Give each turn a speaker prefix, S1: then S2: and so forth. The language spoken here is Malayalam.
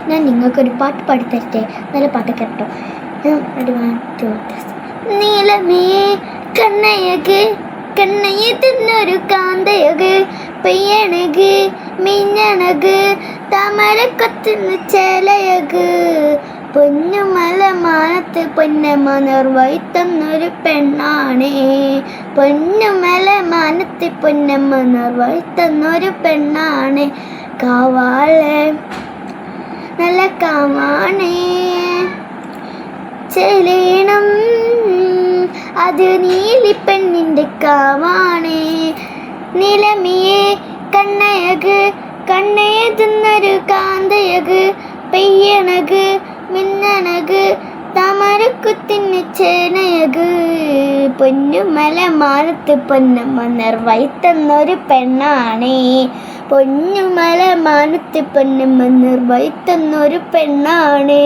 S1: ഞാൻ നിങ്ങൾക്കൊരു പാട്ട് പാടിത്തരട്ടെ. നല്ല പാട്ട് കേട്ടോ. നീലമേ കണ്ണയക് കണ്ണയത്തിനൊരു കാന്തയക് പെയ്യണക് മിഞ്ഞണക് താമരക്കൊത്തുന്ന ചേലയക് പൊന്നുമല മാനത്ത് പൊന്നമ്മ നിർവഹിത്തന്നൊരു പെണ്ണാണേ. പൊന്നുമല മാനത്ത് പൊന്നമ്മ നിർവഹിത്തന്നൊരു പെണ്ണാണ്. കാവാളെ നല്ല കാവാണേ ചെലീണം അത് നീലിപ്പെണ്ണിൻ്റെ കാവാണേ. നിലമിയെ കണ്ണയക് കണ്ണയതുന്നൊരു കാന്തയക് പെയ്യണക് മിന്നണക് താമരക്കുത്തിന് ചേനയക് പൊന്നുമല മാനത്ത് പൊന്നമ്മ നിർവഹിത്തന്നൊരു പെണ്ണാണേ. പൊന്നുമല മാനത്ത് പൊന്നമ്മ നിർവഹിത്തന്നൊരു പെണ്ണാണേ.